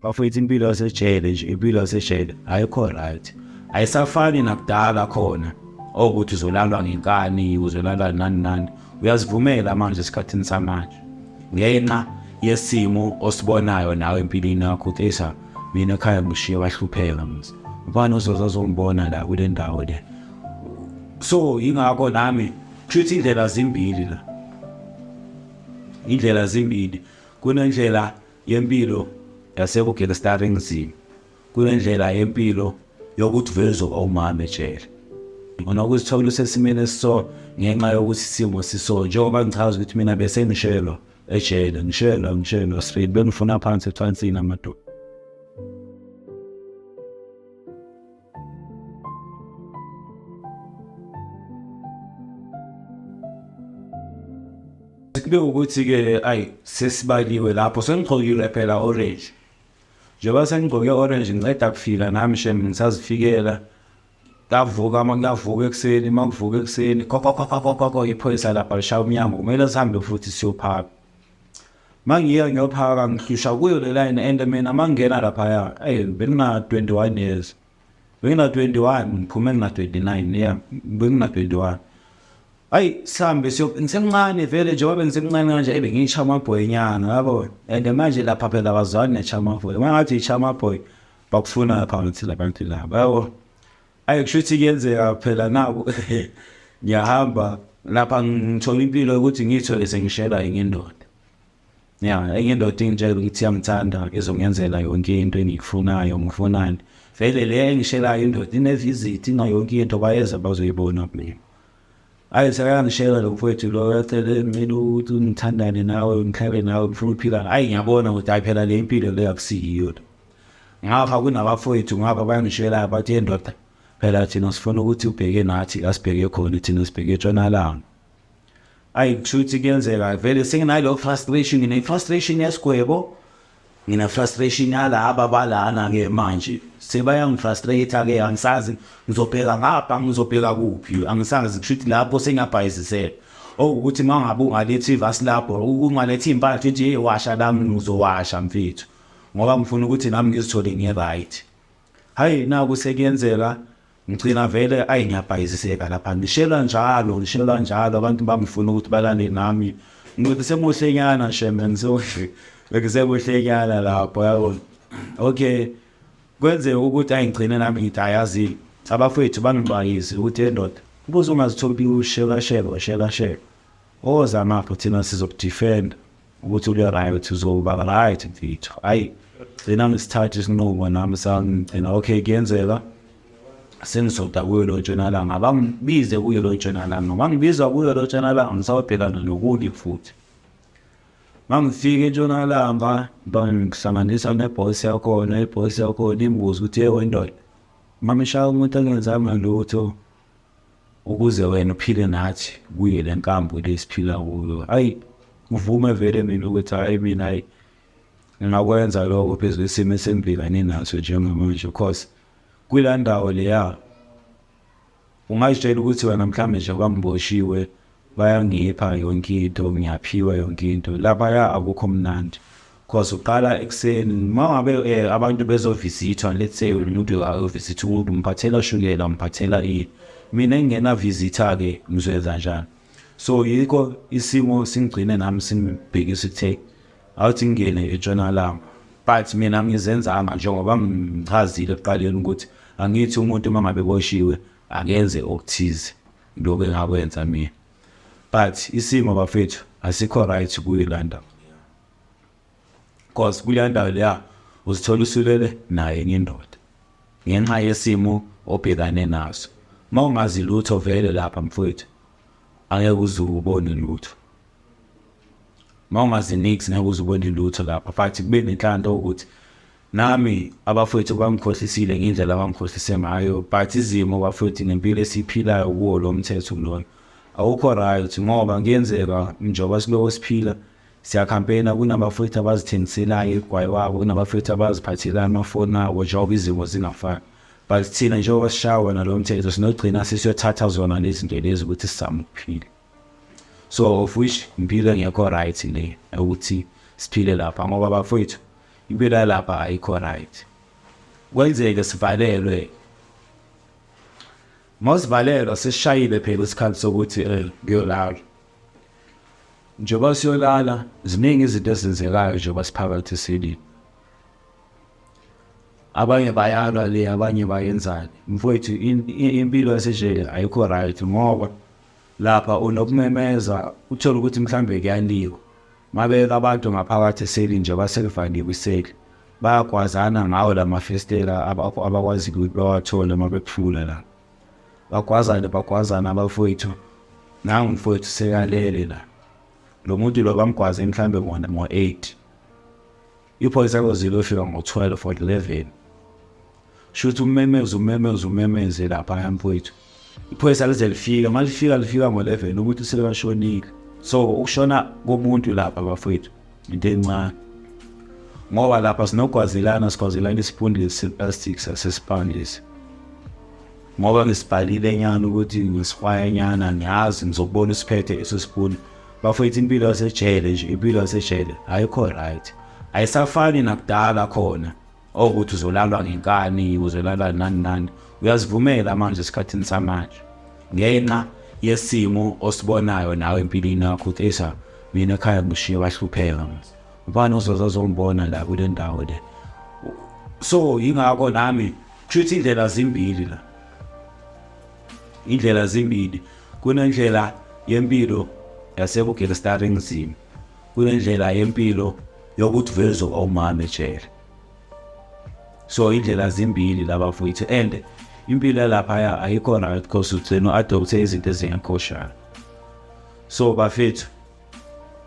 bafowethu impilo yasejele nje, impilo yasejele ayikho right. Ayisafani nakudala khona ukuthi uzolalwa ngenkani, uzolalwa nani. Uyazivumela manje esikhathini samanje ngenxa yesimo osibonayo nawe empilweni yakho ukuthi mina ekhaya ngishiye bahlupheka mse. Ubani ozozongibona la kule ndawo le? So ingakho nami kushuthi indlela zimbili la. Indlela zimbili. Kunendlela yempilo yasebugangstering zini. Kunendlela yempilo yokuthi vezo awumama ejele. Ngona ukuzithola usesimene esiso ngenxa yokuthi isimo siso njengoba ngichaza ukuthi mina bese ngishelwa ejele, ngishelwa straight bengifuna phansi ethwansini amadoda. Kube ukuthi ke sesibaliwe lapho sengigqokile phela orange. Njengoba sengigqoke orange ngiceda kufika nami shem ngisazifikela. Ngavuka ekuseni, mangivuka ekuseni kokokokokoko iphoyisa lapha lishaya umnyango kumele sihambe futhi siyophaka. Mangiya ngiyophaka ngikhishwa kuyo le line and mina mangena lapha bengina 21 years. Bengina 21 ngiphume ngina 29 bengina 21. Sihambe ngisemncane vele njengoba bengisemncane kanje bengisha amaboy nyana yabo. And manje lapha phela abazwani nechama boy. Mangathi ichama boy bakufuna lapha ngithi labantu laba yabo. Kushuthi kuyenzeka phela nako ngiyahamba lapha ngithola impilo ukuthi ngithole sengishela indoda. Indoda ingitshela ukuthi iyamthanda izongenzela yonke into engiyifunayo ngifunani. Vele le engishelayo indoda inevisit ingayonke into bayeza bazoyibona kimi. Sekangishela lo mfowethu lo yacela mina ukuthi ngithandane nawe ngikhabe nawe ngifuna ukuphila. Ngiyabona ukuthi phela le impilo le akusiyiyo. Ngapha kunabafowethu ngapha bayangishela bathi indoda phela thina sifuna ukuthi ubheke nathi asibheke khona thina sibheke eTshonalanga. Kushuthi kuyenzeka vele senginalo frustration, ngine-frustration yesigwebo, ngine-frustration yalaba balana ke manje sebayangifrustrate ke angisazi ngizobheka ngapha ngizobheka kuphi angisazi kushuthi lapho sengiyabhayizisela ukuthi mangabe ungalethi ivasi lapho ungalethi impahla uthi washa lami uzowasha mfethu ngoba ngifuna ukuthi nami ngizithole ngi-right. Naku sekuyenzeka ngicina vele ngiyabhayiziseka lapha ngishela njalo abantu bangifuna ukuthi balale nami ngithi semuhlenyana sheme ngisebuhlenyana lapho yabona. Okay kwenzeka ukuthi ngigcine nami ngithi ayazi abafowethu bangibayise ukuthi endoda ubuze ungazitholi ushela oza mapho thina sizokudefend ukuthi ule right uzoba right mfethu. Gcina ngisithathe isinqumo nami sangigcina okay kuyenzeka sengizoda kuyo lo Ntshonalanga abangibize kuyo lo Ntshonalanga noma ngibizwa kuyo lo Ntshonalanga ngisawubhekana nokunye futhi. Mangifika eNtshonalanga bangihlanganisa nebhosi yakhona, ibhosi yakhona imbuzo ukuthi wendoda mamishaya umuntu angenzanga lutho ukuze wena uphile nathi kuye le nkambo lesiphila kuyo. Uvume vele mina ukuthi mina ngingakwenza lokho phezulu isimo esengibhekane naso njengamanje because kula ndawo leya ungayitshela ukuthi wena mhlambe nje kwamboshiwe bayangipha yonke into ngiyaphiwa yonke into lapha akukho mnandi because uqala ekseni mangabe abantu bezovisitwa let's say umuntu ayovisit umuntu umphathela shukela umphathela mina ngena visitor ke ngizwenza kanjani. So yiko isimo singigcine nami singibhekisa ukuthi awuthi ngene eTshonalanga but mina ngizenzanga njengoba ngichazile ekuqaleni ukuthi angithi umuntu mangabe boshiwe akenze okuthize lokho engakwenza mina. But isimo bafethu asikho right kuyilanda because kuyanda la uzithola usulele naye ngendoda ngenxa yesimo obhekane naso. Mawungazi lutho vele lapha mfowethu angeke uzubone lutho. Mawungazi nix ngeke uzubone lutho lapha futhi kube nenhlanhla ukuthi nami abafowethu bangikhohlisile ngendlela abangikhohlise ngayo but izimo bafowethu ngempilo esiphilayo kuwo lo mthetho lona awukho right ngoba ngiyenzeka njengoba siloko siphila siyacampaigna kunabafowethu abazithengiselayo igwayi wabo kunabafowethu abaziphathela amafoni abo njengoba izimo zingafani but thina njengoba sishawa nalo mthetho sinogcina sisiyothatha zona lezi zinto lezi ukuthi sizame ukuphila. So of which impilo ngekho right le ukuthi siphile lapha ngoba bafowethu impilo yalapha ayikho right. Kwenzeke sivalelwe. Masivalelwa sesishayile phela isikhathi sokuthi ngiyolala. Njengoba siyolala ziningi izinto ezenzekayo njengoba siphakathi eselini. Abanye bayalwa le, abanye bayenzani. Mfowethu impilo yasejele ayikho right ngoba lapha unokumemeza uthola ukuthi mhlambe kuyaliwa. Mabe abantu ngaphakathi eselini nje baselivaliwe iseli. Bayagwazana ngawo lamafestela abakwazi ukuthi bawathola mabekufula la. Bagwazana abafowethu. Nangu mfowethu sekalele la. Lo muntu lo bamgwaze mhlambe bona ngo-8. Iphoyisa lozilofika ngo-12 or 11. Shuthi umemeze lapha mfowethu. Iphoyisa lize lifika, malifika ngo-11 ukuthi selashonile. So ukushona komuntu lapha bafowethu into encane. Ngoba lapha sinogwazelana isifundi seplastic sasesiphandisi. Ngoba ngisibhalile nyana ukuthi ngisihwaya nyana ngiyazi ngizobona isiphethe esisifundi. Bafowethu impilo yasejele nje, impilo yasejele ayikho right. Ayisafani nakudala khona. Ukuthi uzolalwa ngenkani, uzolalwa nani. Uyazivumela manje esikhathini samanje. Ngenxa yesimo osibonayo nawe empilweni yakho ukuthi mina ekhaya ngishiye bahlupheka. Ubani ozozongibona la kule ndawo le. So yingakho nami kushuthi indlela zimbili la. Indlela zimbili. Kunendlela yempilo yasebugelstarring zimi. Kunendlela yempilo yokuthi vezo awumama ejele. So indlela zimbili laba mfowethu and impilo lapha ayikho right because uthena adopte izinto ezingekhoshana. So bafethu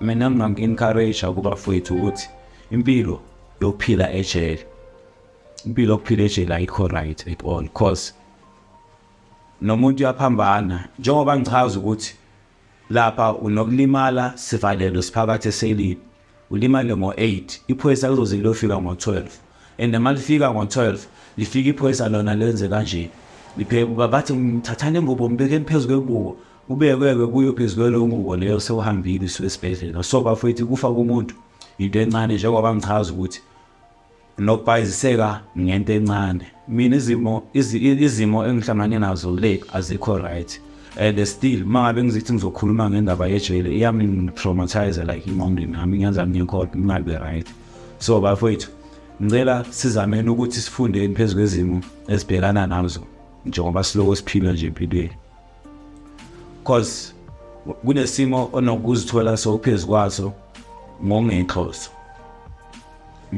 mina nginga-encourage kubafowethu ukuthi impilo yokuphila ejele. Impilo yokuphila ejele ayikho right at all because nomuntu uyaphambana njengoba ngichaza ukuthi lapha unokulimala sivalelo siphakathi eselini. Ulimale ngo-8, iphoyisa lizoze lofika ngo-12. And malifika ngo-12 lifika iphoyisa lona lenze kanje. Bathi ngithathane ingubo mbeke phezulu kwengubo. Ubekwe kuyo phezulu kwengubo leyo sewuhambile esibhedlela. So bafowethu kufa kumuntu into encane njengoba ngichaza ukuthi nokubhayiziseka ngento encane. Mina izimo engihlangane nazo le azikho right. And still mangabe ngizithi ngizokhuluma ngendaba yejele iyami traumatize like imongini nami ngiyenza ngikho ngabe right. So bafowethu ngicela sizameni ukuthi sifundeni phezulu kwezimo esibhekana nazo njengoba siloko siphila nje empilweni. Because kunesimo onokuzithola sowuphezulu kwaso ngokungekhoso.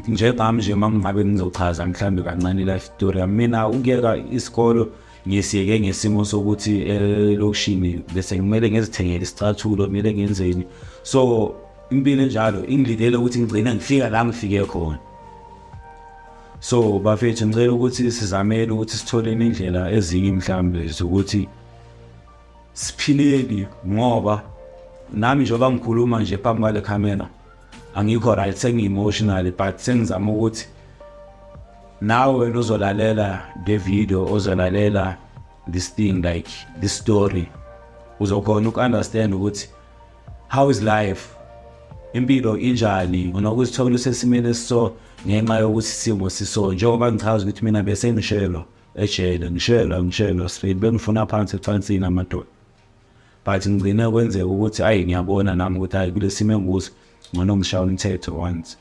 Njengami nje mangabe ngizochaza mhlambe kancane life story mina ukuyeka isikolo ngisiyeke ngesimo sokuthi elokishini bese kumele ngizithengele isicathulo kumele ngenzeni. So impilo njalo ingilidele ukuthi ngigcina ngifika la ngifike khona. So bafethu ngicela ukuthi sizamele ukuthi sithole indlela ezinye mhlambe zokuthi siphileni ngoba nami njengoba ngikhuluma nje phambi kwale camera angikho right sengi-emotional but sengizama ukuthi nawe uzolalela the video ozolalela this thing like this story uzokhona uku-understand ukuthi how is life, impilo injani, unokuzithola usesimeni esiso ngenxa yokuthi isimo siso. Njengoba ngichaza ukuthi mina bese ngishelwa ejele ngishelwa straight bengifuna phansi efansini amadoda but ngigcine kwenzeka ukuthi ngiyabona nami ukuthi kulesimo enguso ngona ngishaya umthetho once.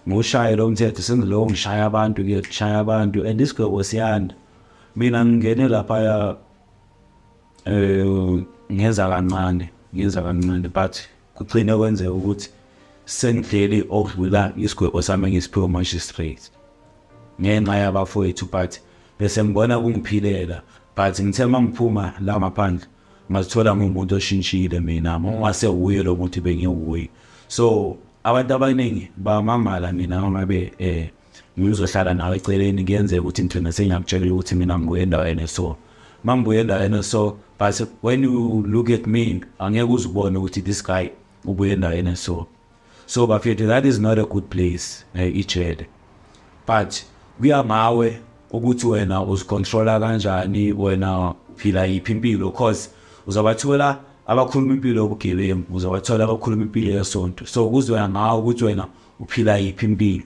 Ngoshaya lo mthetho sengilo ngishaya abantu and this girl was young. Mina ngingene lapha ngenza kancane but kugcine kwenzeka ukuthi sengidleli okudlula isigwebo sami ngisiphiwe magistrate ngenxa yabafowethu but bese ngibona kungiphilela but ngithe mangiphuma la maphandle ngazithola ngumuntu oshintshile mina ngase uye lo muntu bengiwuye. So abantu abaningi bamangala mina ngabe ngizohlala nawe eceleni ngiyenzeka ukuthi ngithina sengiyakutshela ukuthi mina ngibuye endaweni so mangibuye endaweni so but when you look at me angeke uzibone ukuthi this guy ubuye endaweni so bafethu that is not a good place ijele but kuyamawe ukuthi wena uzicontrola kanjani, wena phila yiphi impilo because uzabathola abakhuluma impilo yobugebengu, uzabathola abakhuluma impilo yesonto. So kuzwela ngawo ukuthi wena uphila yiphi impilo.